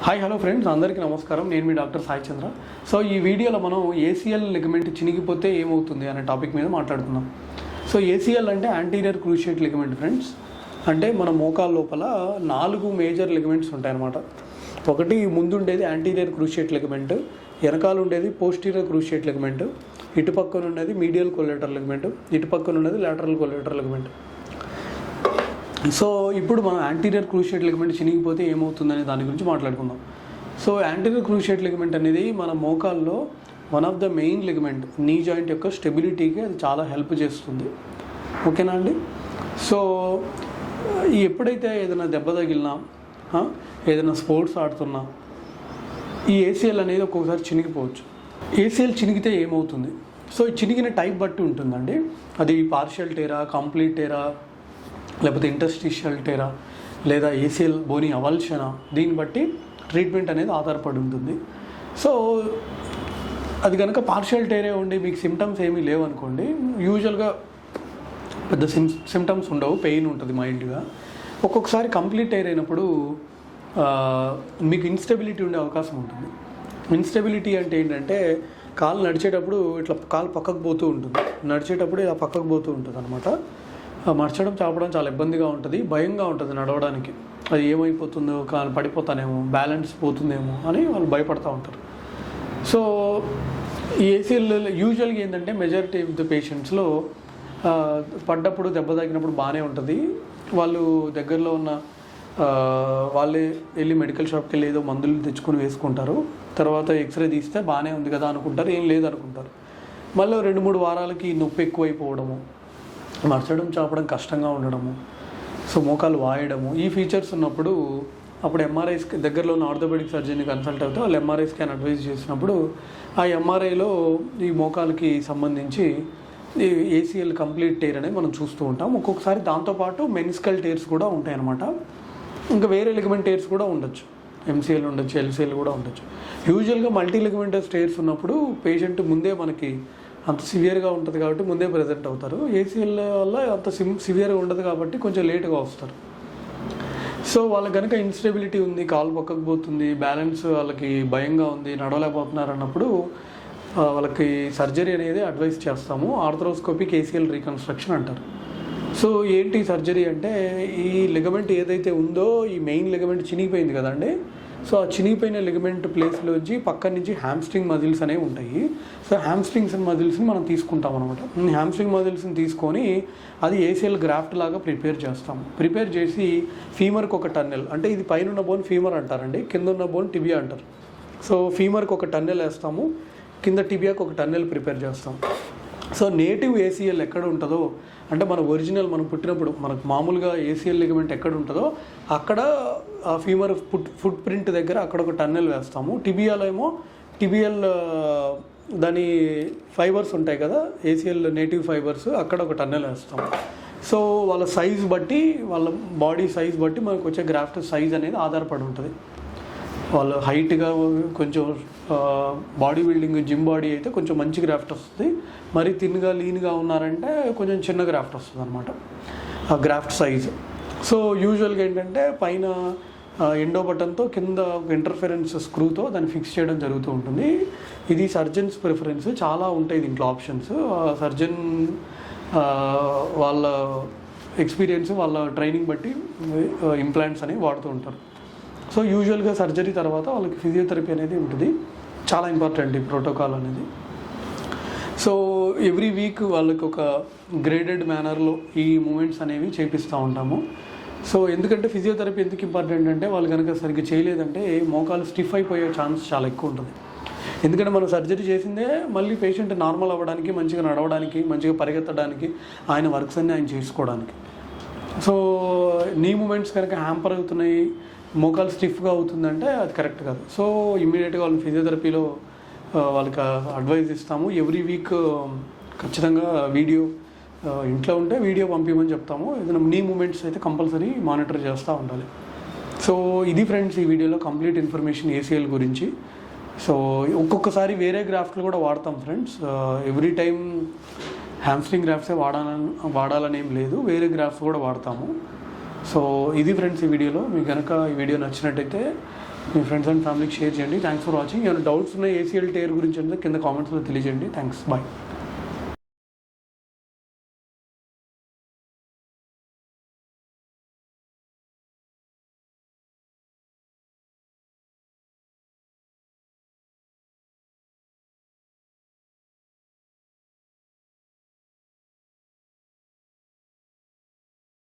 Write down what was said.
Hi hello friends, అందరికీ నమస్కారం. నేను మీ డాక్టర్ సాయి చంద్ర. సో ఈ వీడియోలో మనం ఏసీఎల్ లిగమెంట్ చినిగిపోతే ఏమవుతుంది అనే టాపిక్ మీద మాట్లాడుకుందాం. సో ఏసీఎల్ అంటే యాంటీరియర్ క్రూషియేట్ లిగమెంట్ ఫ్రెండ్స్. అంటే మన మోకాల లోపల 4 మేజర్ లిగమెంట్స్ ఉంటాయన్నమాట. ఒకటి ముందుండేది యాంటీరియర్ క్రూషియేట్ లిగమెంట్, వెనకాల ఉండేది పోస్టీరియర్ క్రూషియేట్ లిగమెంట్, ఇటు పక్కన ఉండేది మీడియల్ కొలేటర్ లిగమెంట్, ఇటు పక్కన ఉండేది లాటరల్ కొలేటర్ లిగమెంట్. సో ఇప్పుడు మనం యాంటీరియర్ క్రూషియేట్ లిగమెంట్ చినిగిపోతే ఏమవుతుందనే దాని గురించి మాట్లాడుకుందాం. సో యాంటీరియర్ క్రూషియేట్ లిగమెంట్ అనేది మన మోకాల్లో one of the main ligament. Knee joint యొక్క స్టెబిలిటీకి అది చాలా హెల్ప్ చేస్తుంది. ఓకేనా అండి? సో ఎప్పుడైతే ఏదైనా దెబ్బ తగిలినా, ఏదైనా స్పోర్ట్స్ ఆడుతున్నా, ఈ ఏసీఎల్ అనేది ఒక్కొక్కసారి చినిగిపోవచ్చు. ఏసీఎల్ చినిగితే ఏమవుతుంది? సో ఈ చినిగిన టైప్ బట్టి ఉంటుందండి. అది పార్షియల్ టేరా, కంప్లీట్ టేరా, లేకపోతే ఇంటర్స్టిషియల్ టేరా, లేదా ఏసీఎల్ బోని అవల్షనా, దీన్ని బట్టి ట్రీట్మెంట్ అనేది ఆధారపడి ఉంటుంది. సో అది కనుక పార్షియల్ టేరే ఉండి మీకు సిమ్టమ్స్ ఏమీ లేవనుకోండి, యూజువల్గా పెద్ద సిమ్టమ్స్ ఉండవు, పెయిన్ ఉంటుంది మైల్డ్గా. ఒక్కొక్కసారి కంప్లీట్ టేర్ అయినప్పుడు మీకు ఇన్స్టెబిలిటీ ఉండే అవకాశం ఉంటుంది. ఇన్స్టెబిలిటీ అంటే ఏంటంటే కాలు నడిచేటప్పుడు ఇట్లా కాలు పక్కకు పోతూ ఉంటుంది, నడిచేటప్పుడు ఇలా పక్కకు పోతూ ఉంటుంది అనమాట. మర్చడం చాపడం చాలా ఇబ్బందిగా ఉంటుంది, భయంగా ఉంటుంది నడవడానికి. అది ఏమైపోతుందో, కాలు పడిపోతానేమో, బ్యాలెన్స్ పోతుందేమో అని వాళ్ళు భయపడుతూ ఉంటారు. సో ఈ ఏసీఎల్ యూజువల్గా ఏంటంటే మెజారిటీ ఆఫ్ ద పేషెంట్స్లో పడ్డప్పుడు దెబ్బ తగినప్పుడు బాగానే ఉంటుంది. వాళ్ళు దగ్గరలో ఉన్న వాళ్ళే వెళ్ళి మెడికల్ షాప్కి వెళ్ళి ఏదో మందులు తెచ్చుకొని వేసుకుంటారు. తర్వాత ఎక్స్రే తీస్తే బాగానే ఉంది కదా అనుకుంటారు, ఏం లేదనుకుంటారు. మళ్ళీ 2-3 వారాలకి నొప్పి ఎక్కువైపోవడము, మర్చడం చాపడం కష్టంగా ఉండడము, సో మోకాలు వాయడము, ఈ ఫీచర్స్ ఉన్నప్పుడు అప్పుడు ఎంఆర్ఐ దగ్గరలో ఉన్న ఆర్థోపెడిక్ సర్జన్ని కన్సల్ట్ అవుతే వాళ్ళు ఎంఆర్ఐ స్కాన్ అడ్వైజ్ చేసినప్పుడు ఆ ఎంఆర్ఐలో ఈ మోకాలకి సంబంధించి ఈ ఏసీఎల్ కంప్లీట్ టేర్ అనేది మనం చూస్తూ ఉంటాం. ఒక్కొక్కసారి దాంతోపాటు మెనిస్కల్ టేర్స్ కూడా ఉంటాయి అన్నమాట. ఇంకా వేరే లిగమెంట్ టేర్స్ కూడా ఉండొచ్చు, ఎంసీఎల్ ఉండొచ్చు, ఎల్సీఎల్ కూడా ఉండొచ్చు. యూజువల్గా మల్టీ లిగమెంటస్ టేర్స్ ఉన్నప్పుడు పేషెంట్ ముందే మనకి అంత సివియర్గా ఉంటుంది కాబట్టి ముందే ప్రజెంట్ అవుతారు. ఏసీఎల్ వల్ల అంత సివియర్గా ఉండదు కాబట్టి కొంచెం లేట్గా వస్తారు. సో వాళ్ళకి కనుక ఇన్స్టెబిలిటీ ఉంది, కాలు పక్కకు పోతుంది, బ్యాలెన్స్ వాళ్ళకి భయంగా ఉంది, నడవలేకపోతున్నారు అన్నప్పుడు వాళ్ళకి సర్జరీ అనేది అడ్వైస్ చేస్తాము. ఆర్థ్రోస్కోపిక్ ఏసీఎల్ రీకన్స్ట్రక్షన్ అంటారు. సో ఏంటి సర్జరీ అంటే, ఈ లిగమెంట్ ఏదైతే ఉందో, ఈ మెయిన్ లిగమెంట్ చినిగిపోయింది కదండి. సో ఆ చినిగిపోయిన లిగమెంట్ ప్లేస్లోంచి పక్క నుంచి హ్యామ్స్ట్రింగ్ మజిల్స్ అనేవి ఉంటాయి. సో హ్యామ్స్ట్రింగ్స్ మజిల్స్ని మనం తీసుకుంటాం అనమాట. హ్యామ్స్ట్రింగ్ మజిల్స్ని తీసుకొని అది ఏసీఎల్ గ్రాఫ్ట్ లాగా ప్రిపేర్ చేస్తాం. ప్రిపేర్ చేసి ఫీమర్కి ఒక టన్నెల్, అంటే ఇది పైన ఉన్న బోన్ ఫీమర్ అంటారండి, కింద ఉన్న బోన్ టిబియా అంటారు. సో ఫీమర్కి ఒక టన్నెల్ వేస్తాము, కింద టిబియాకి ఒక టన్నెల్ ప్రిపేర్ చేస్తాం. సో నేటివ్ ఏసీఎల్ ఎక్కడ ఉంటుందో, అంటే మన ఒరిజినల్ మనం పుట్టినప్పుడు మనకు మామూలుగా ఏసీఎల్ లిగమెంట్ ఎక్కడ ఉంటుందో అక్కడ ఆ ఫీమర్ ఫుట్ ప్రింట్ దగ్గర అక్కడ ఒక టన్నెల్ వేస్తాము. టిబియాలో ఏమో టిబియల్ దాని ఫైబర్స్ ఉంటాయి కదా, ఏసీఎల్ నేటివ్ ఫైబర్స్, అక్కడ ఒక టన్నెల్ వేస్తాము. సో వాళ్ళ సైజ్ బట్టి, వాళ్ళ బాడీ సైజ్ బట్టి మనకు వచ్చే గ్రాఫ్ట్ సైజ్ అనేది ఆధారపడి ఉంటుంది. వాళ్ళు హైట్గా కొంచెం బాడీ బిల్డింగ్ జిమ్ బాడీ అయితే కొంచెం మంచి గ్రాఫ్ట్ వస్తుంది. మరి థిన్గా లీన్గా ఉన్నారంటే కొంచెం చిన్న గ్రాఫ్ట్ వస్తుంది అనమాట, ఆ గ్రాఫ్ట్ సైజ్. సో యూజువల్గా ఏంటంటే పైన ఎండో బటన్తో కింద ఒక ఇంటర్ఫరెన్స్ స్క్రూతో దాన్ని ఫిక్స్ చేయడం జరుగుతూ ఉంటుంది. ఇది సర్జన్స్ ప్రిఫరెన్స్, చాలా ఉంటాయి దీంట్లో ఆప్షన్స్. సర్జన్ వాళ్ళ ఎక్స్పీరియన్స్, వాళ్ళ ట్రైనింగ్ బట్టి ఇంప్లాంట్స్ అనేవి వాడుతూ ఉంటారు. సో యూజువల్గా సర్జరీ తర్వాత వాళ్ళకి ఫిజియోథెరపీ అనేది ఉంటుంది, చాలా ఇంపార్టెంట్ ఈ ప్రోటోకాల్ అనేది. సో ఎవ్రీ వీక్ వాళ్ళకి ఒక గ్రేడెడ్ మేనర్లో ఈ మూమెంట్స్ అనేవి చేపిస్తూ ఉంటాము. సో ఎందుకంటే ఫిజియోథెరపీ ఎందుకు ఇంపార్టెంట్ అంటే, వాళ్ళు కనుక సరిగ్గా చేయలేదంటే మోకాలు స్టిఫ్ అయిపోయే ఛాన్స్ చాలా ఎక్కువ ఉంటుంది. ఎందుకంటే మనం సర్జరీ చేసిందే మళ్ళీ పేషెంట్ నార్మల్ అవ్వడానికి, మంచిగా నడవడానికి, మంచిగా పరిగెత్తడానికి, ఆయన వర్క్స్ అన్నీ ఆయన చేసుకోవడానికి. సో నీ మూమెంట్స్ కనుక హ్యాంపర్ అవుతున్నాయి, మోకాలు స్టిఫ్గా అవుతుందంటే అది కరెక్ట్ కాదు. సో ఇమ్మీడియట్గా వాళ్ళని ఫిజియోథెరపీలో వాళ్ళకి అడ్వైజ్ ఇస్తాము. ఎవ్రీ వీక్ ఖచ్చితంగా వీడియో, ఇంట్లో ఉంటే వీడియో పంపించమని చెప్తాము. ఏదైనా నీ మూమెంట్స్ అయితే కంపల్సరీ మానిటర్ చేస్తూ ఉండాలి. సో ఇది ఫ్రెండ్స్ ఈ వీడియోలో కంప్లీట్ ఇన్ఫర్మేషన్ ఏసీఎల్ గురించి. సో ఒక్కొక్కసారి వేరే గ్రాఫ్ట్లు కూడా వాడతాం ఫ్రెండ్స్. ఎవ్రీ టైం హ్యామ్స్ట్రింగ్ గ్రాఫ్సే వాడాలని ఏం లేదు, వేరే గ్రాఫ్స్ కూడా వాడతాము. సో ఇది ఫ్రెండ్స్ ఈ వీడియోలో. మీకు కనుక ఈ వీడియో నచ్చినట్టయితే మీ ఫ్రెండ్స్ అండ్ ఫ్యామిలీకి షేర్ చేయండి. Thanks for watching. ఏమైనా డౌట్స్ ఉన్నాయి ఏసీఎల్ టేర్ గురించి అంటే కింద కామెంట్స్లో తెలియజేయండి. Thanks, bye.